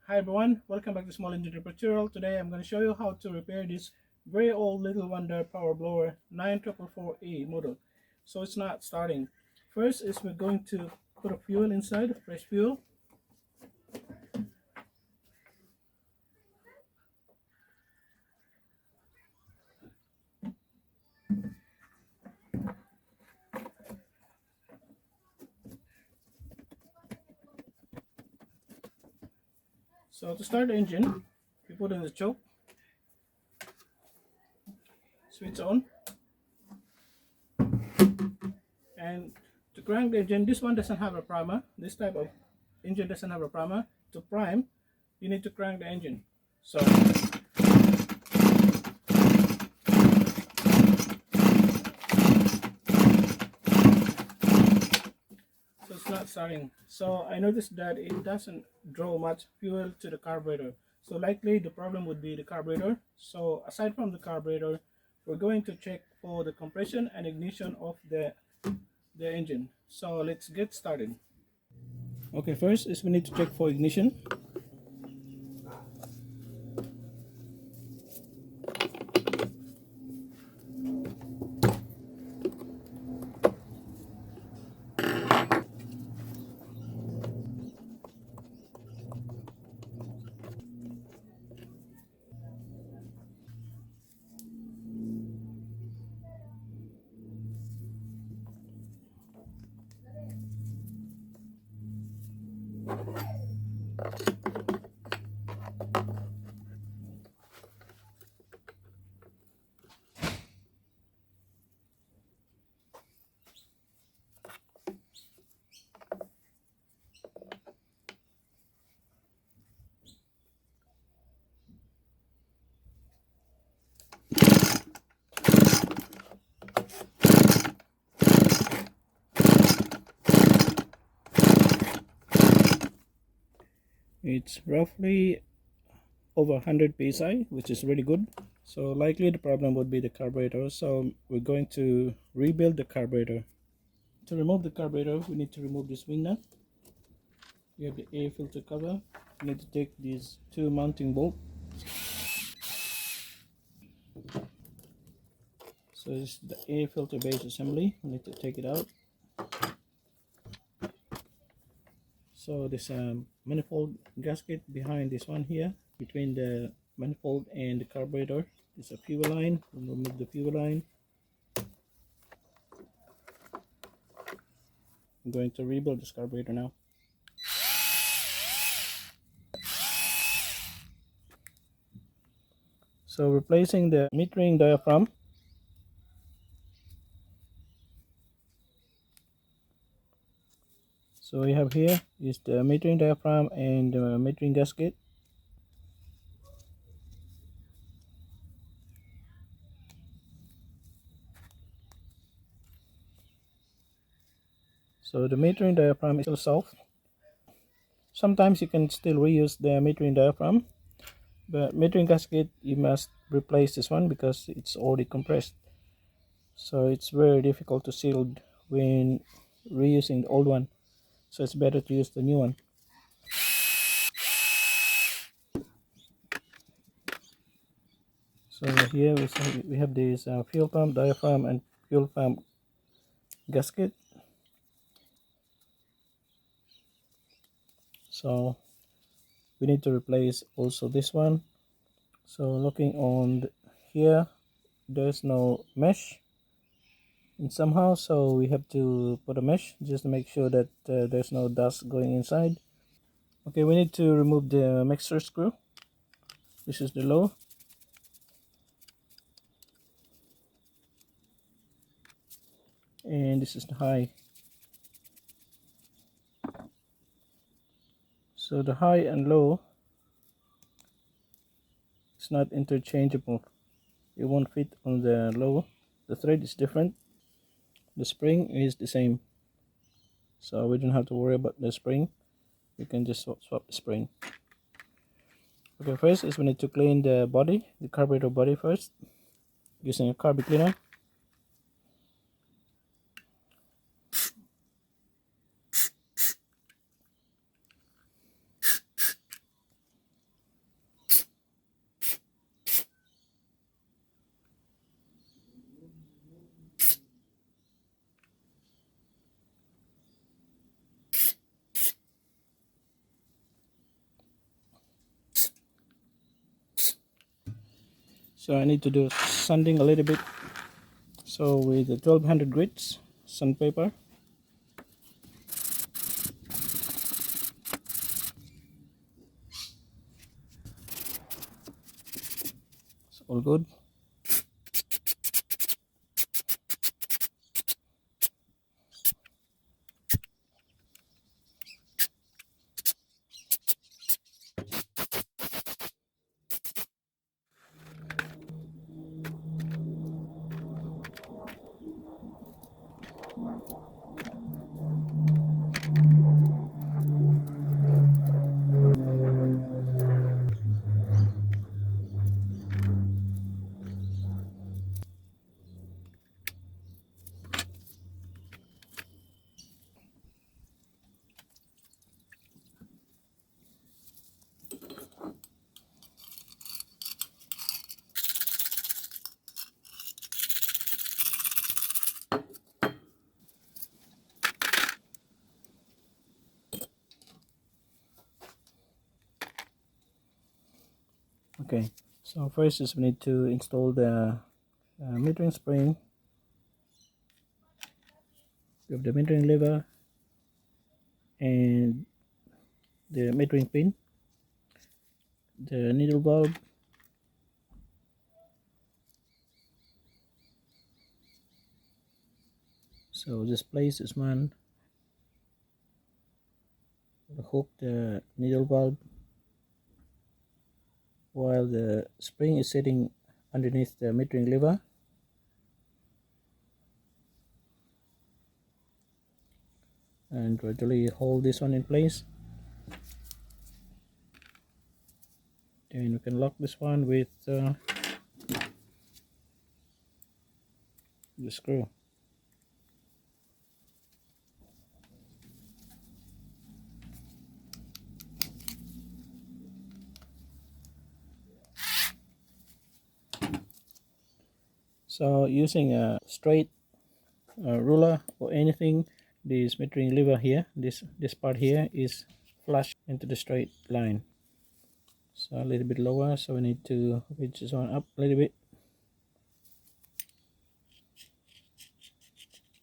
Hi everyone, welcome back to Small Engine Repair Tutorial. Today I'm going to show you how to repair this very old Little Wonder power blower 9444A model. So it's not starting. First is we're going to put a fuel inside, fresh fuel. So to start the engine, we put in the choke, switch on, and to crank the engine, this one doesn't have a primer. This type of engine doesn't have a primer. To prime, you need to crank the engine. So it's not starting. So I noticed that it doesn't draw much fuel to the carburetor. So likely the problem would be the carburetor. So aside from the carburetor, we're going to check for the compression and ignition of the engine. So let's get started. Okay, first is we need to check for ignition. It's roughly over 100 psi, which is really good. So likely the problem would be the carburetor. So we're going to rebuild the carburetor. To remove the carburetor, we need to remove this wing nut. We have the air filter cover. We need to take these two mounting bolts. So this is the air filter base assembly. We need to take it out. So this manifold gasket behind this one here, between the manifold and the carburetor, is a fuel line. We'll remove the fuel line. I'm going to rebuild this carburetor now. So replacing the metering diaphragm. So we have here is the metering diaphragm and the metering gasket. So the metering diaphragm is still soft. Sometimes you can still reuse the metering diaphragm, but metering gasket you must replace this one because it's already compressed. So it's very difficult to seal when reusing the old one. So it's better to use the new one. So here we have this fuel pump diaphragm and fuel pump gasket. So we need to replace also this one. So looking on here, there's no mesh, and somehow so we have to put a mesh just to make sure that there's no dust going inside. Okay, we need to remove the mixer screw. This is the low. And this is the high. So the high and low is not interchangeable. It won't fit on the low. The thread is different. The spring is the same. So we don't have to worry about the spring. We can just swap the spring. Okay, first is we need to clean the body, the carburetor body first, using a carb cleaner. So I need to do sanding a little bit. So with the 1200 grits sandpaper, it's all good. Okay, so first is we need to install the metering spring with the metering lever and the metering pin, the needle bulb, so just place this one, hook the needle bulb while the spring is sitting underneath the metering lever, and gradually hold this one in place. Then we can lock this one with the screw. So using a straight ruler or anything, this metering lever here, this part here is flush into the straight line. So a little bit lower, so we need to reach this one up a little bit.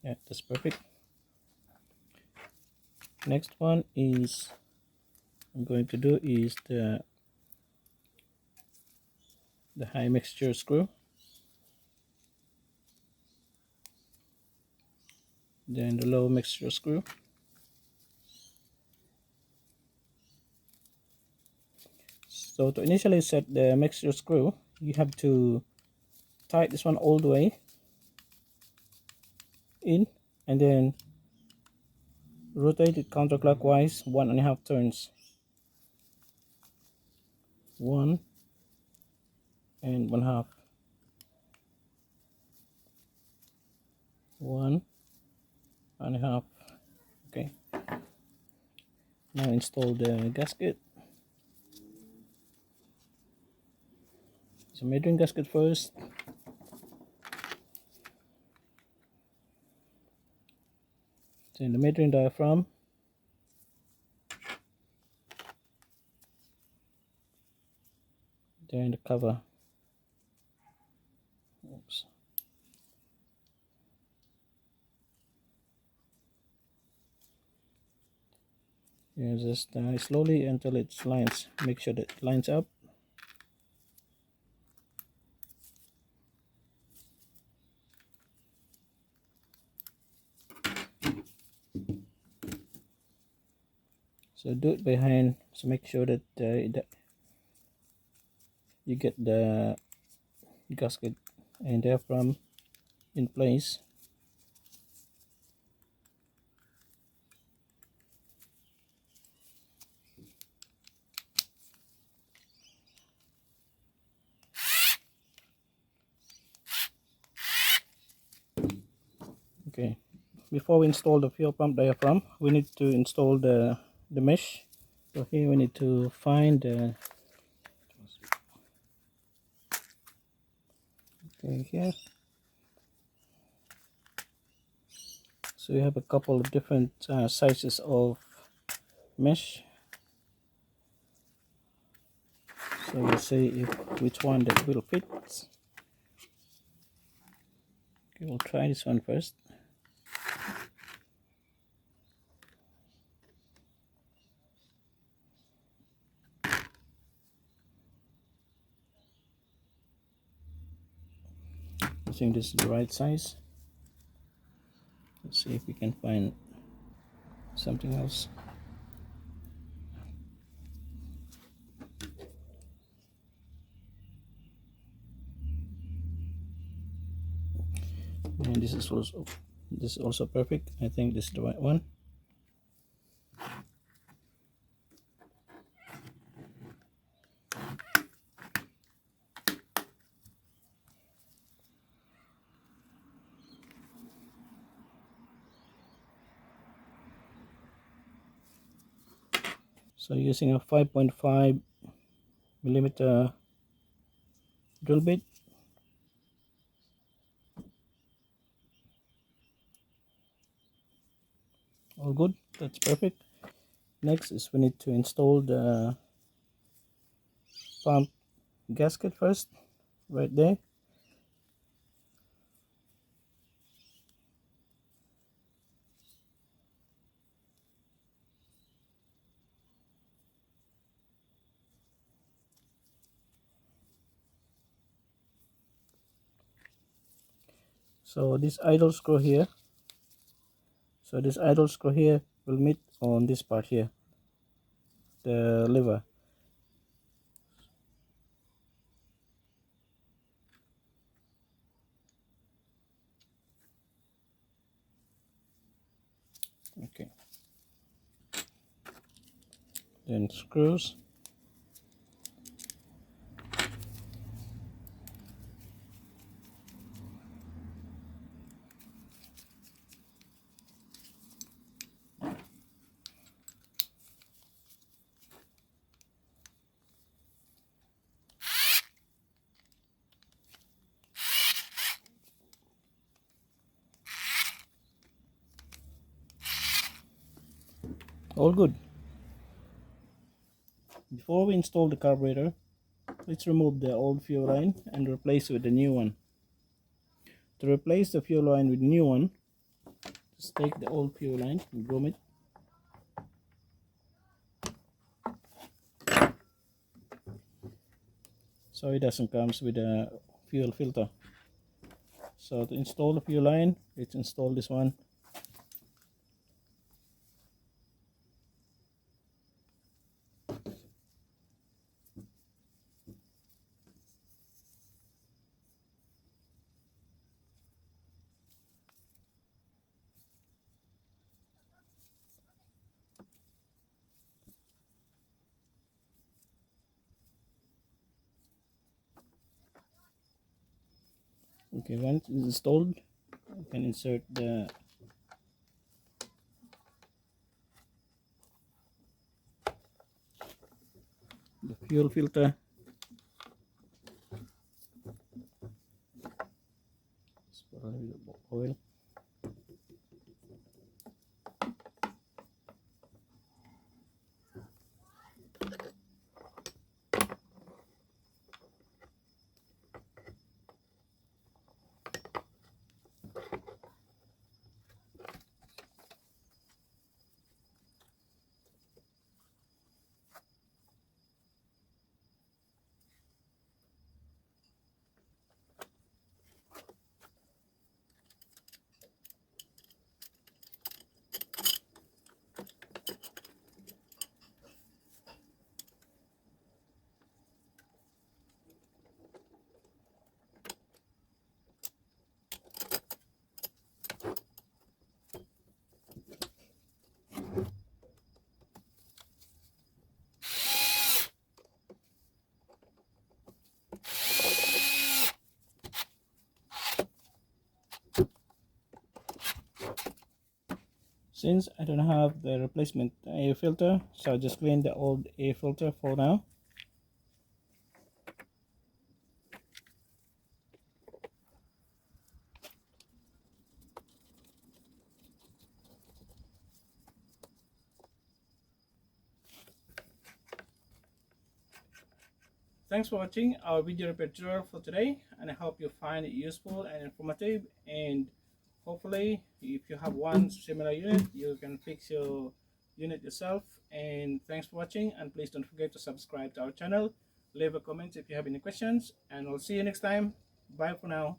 Yeah, that's perfect. Next one is I'm going to do is the high mixture screw, then the low mixture screw. So to initially set the mixture screw, you have to tighten this one all the way in and then rotate it counterclockwise 1.5 turns. 1 and 1/2. 1.5. Okay. Now install the gasket. So metering gasket first. Then the metering diaphragm. Then the cover. Oops. Yeah, just slowly until it lines. Make sure that it lines up. So do it by hand. So make sure that you get the gasket and diaphragm in place. Okay, before we install the fuel pump diaphragm, we need to install the mesh. So here we need to find the here. So we have a couple of different sizes of mesh. So we'll see if which one that will fit. Okay, we'll try this one first. I think this is the right size. Let's see if we can find something else. And this is also perfect. I think this is the right one. So using a 5.5 millimeter drill bit, all good, that's perfect. Next is we need to install the pump gasket first, right there. So this idle screw here, will meet on this part here, the lever. Okay, then screws. All good. Before we install the carburetor, let's remove the old fuel line and replace with the new one. To replace the fuel line with the new one, just take the old fuel line and broom it. So it doesn't come with a fuel filter. So to install the fuel line, let's install this one. Okay, once it's installed, you can insert the fuel filter. Just put a little bit of oil. Since I don't have the replacement air filter, so I just clean the old air filter for now. thanks for watching our video repair tutorial for today, and I hope you find it useful and informative, and hopefully if you have one similar unit you can fix your unit yourself. And thanks for watching, and please don't forget to subscribe to our channel, leave a comment if you have any questions, and I'll see you next time. Bye for now.